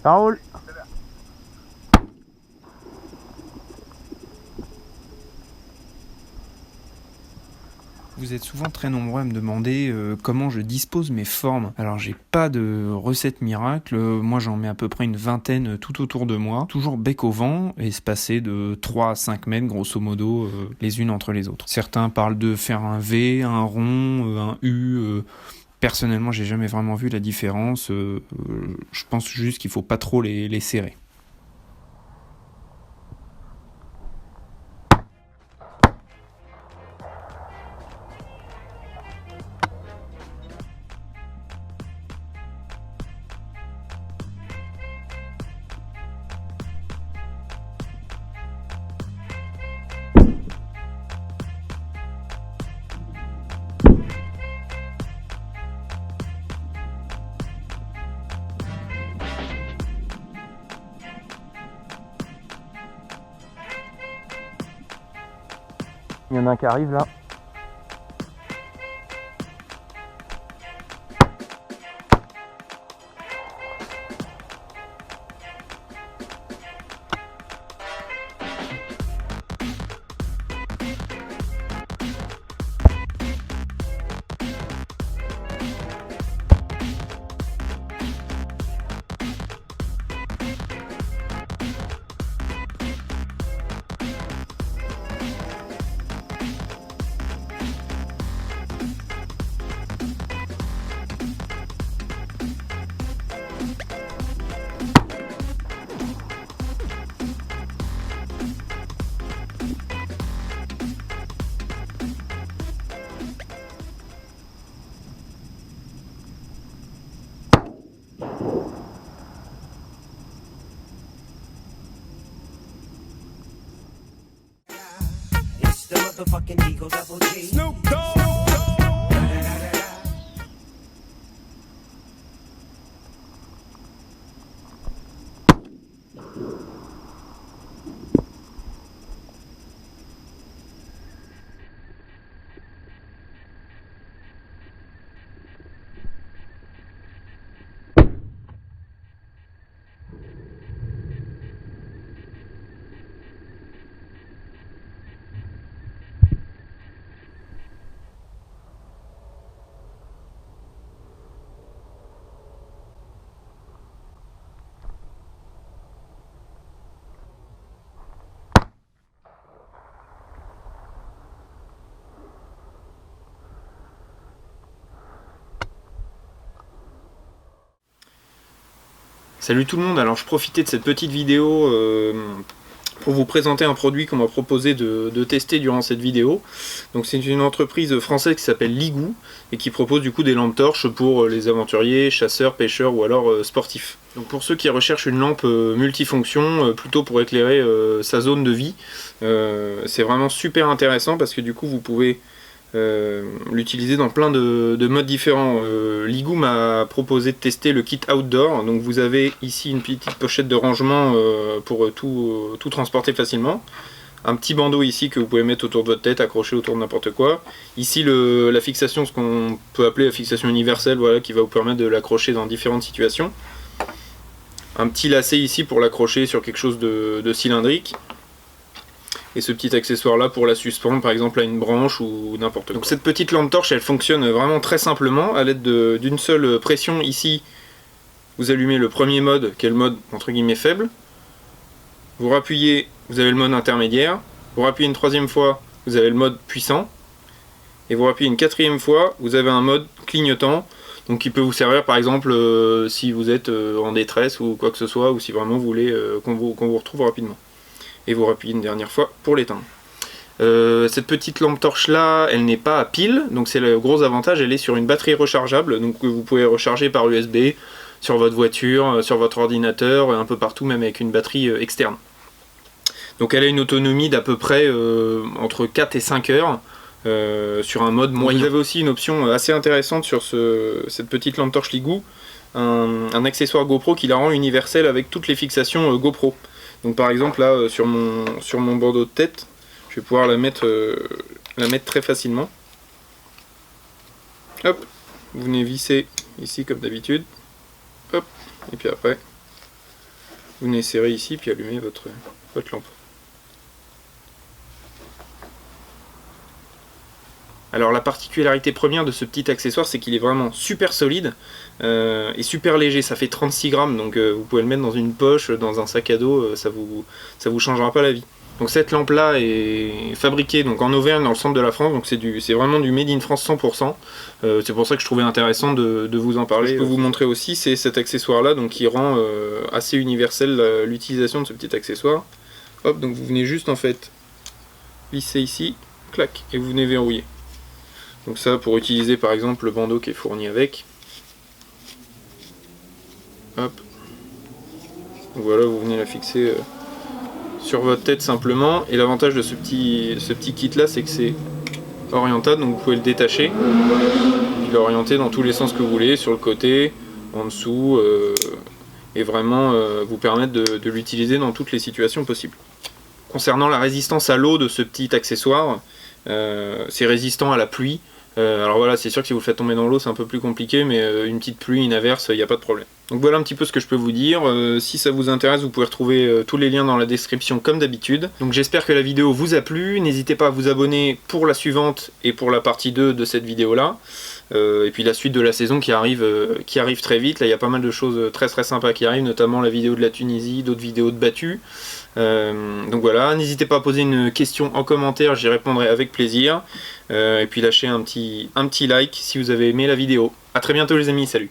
Ça roule. Vous êtes souvent très nombreux à me demander comment je dispose mes formes. Alors j'ai pas de recette miracle, moi j'en mets à peu près une vingtaine tout autour de moi, toujours bec au vent et espacées de 3 à 5 mètres grosso modo les unes entre les autres. Certains parlent de faire un V, un rond, un U. Personnellement j'ai jamais vraiment vu la différence, je pense juste qu'il faut pas trop les serrer. Il y en a un qui arrive là. The motherfucking Eagle Double G. Snoop Dogg. Salut tout le monde, alors je profitais de cette petite vidéo pour vous présenter un produit qu'on m'a proposé de tester durant cette vidéo. Donc c'est une entreprise française qui s'appelle Ligou et qui propose du coup des lampes torches pour les aventuriers, chasseurs, pêcheurs ou alors sportifs. Donc pour ceux qui recherchent une lampe multifonction, plutôt pour éclairer sa zone de vie, c'est vraiment super intéressant parce que du coup vous pouvez l'utiliser dans plein de modes différents. Ligou m'a proposé de tester le kit outdoor, donc vous avez ici une petite pochette de rangement pour tout transporter facilement, un petit bandeau ici que vous pouvez mettre autour de votre tête, accroché autour de n'importe quoi, ici la fixation, ce qu'on peut appeler la fixation universelle, voilà, qui va vous permettre de l'accrocher dans différentes situations, un petit lacet ici pour l'accrocher sur quelque chose de cylindrique, et ce petit accessoire là pour la suspendre par exemple à une branche ou n'importe quoi. Donc cette petite lampe torche elle fonctionne vraiment très simplement à l'aide d'une seule pression. Ici vous allumez le premier mode qui est le mode entre guillemets faible, vous rappuyez, vous avez le mode intermédiaire, vous rappuyez une troisième fois, vous avez le mode puissant, et vous rappuyez une quatrième fois, vous avez un mode clignotant, donc qui peut vous servir par exemple si vous êtes en détresse ou quoi que ce soit, ou si vraiment vous voulez qu'on vous retrouve rapidement. Et vous rappuyez une dernière fois pour l'éteindre. Cette petite lampe torche là, elle n'est pas à pile, donc c'est le gros avantage, elle est sur une batterie rechargeable, donc vous pouvez recharger par USB sur votre voiture, sur votre ordinateur, un peu partout, même avec une batterie externe. Donc elle a une autonomie d'à peu près entre 4 et 5 heures sur un mode moyen. Vous avez aussi une option assez intéressante sur cette petite lampe torche Ligou, un accessoire GoPro qui la rend universelle avec toutes les fixations GoPro. Donc par exemple là sur mon bandeau de tête, je vais pouvoir la mettre très facilement. Hop, vous venez visser ici comme d'habitude. Hop, et puis après, Vous venez serrer ici, puis allumer votre lampe. Alors la particularité première de ce petit accessoire, c'est qu'il est vraiment super solide et super léger. Ça fait 36 grammes, donc vous pouvez le mettre dans une poche, dans un sac à dos, ça vous changera pas la vie. Donc cette lampe là est fabriquée donc en Auvergne, dans le centre de la France, donc c'est vraiment du made in France 100%. C'est pour ça que je trouvais intéressant de vous en parler. Ce que je peux vous montrer aussi, c'est cet accessoire là, donc qui rend assez universel l'utilisation de ce petit accessoire. Hop, donc vous venez juste en fait visser ici, clac, et vous venez verrouiller. Donc ça pour utiliser par exemple le bandeau qui est fourni avec. Hop. Donc voilà, vous venez la fixer sur votre tête simplement. Et l'avantage de ce petit kit là, c'est que c'est orientable, donc vous pouvez le détacher. Et l'orienter dans tous les sens que vous voulez, sur le côté, en dessous, et vraiment vous permettre de l'utiliser dans toutes les situations possibles. Concernant la résistance à l'eau de ce petit accessoire, c'est résistant à la pluie. Alors voilà, c'est sûr que si vous le faites tomber dans l'eau, c'est un peu plus compliqué, mais une petite pluie, une averse, il n'y a pas de problème. Donc voilà un petit peu ce que je peux vous dire. Si ça vous intéresse, vous pouvez retrouver tous les liens dans la description comme d'habitude. Donc j'espère que la vidéo vous a plu. N'hésitez pas à vous abonner pour la suivante et pour la partie 2 de cette vidéo-là. Et puis la suite de la saison qui arrive très vite. Là, il y a pas mal de choses très sympas qui arrivent, notamment la vidéo de la Tunisie, d'autres vidéos de battues. Donc voilà, n'hésitez pas à poser une question en commentaire, j'y répondrai avec plaisir. Et puis lâchez un petit like si vous avez aimé la vidéo. A très bientôt les amis, salut!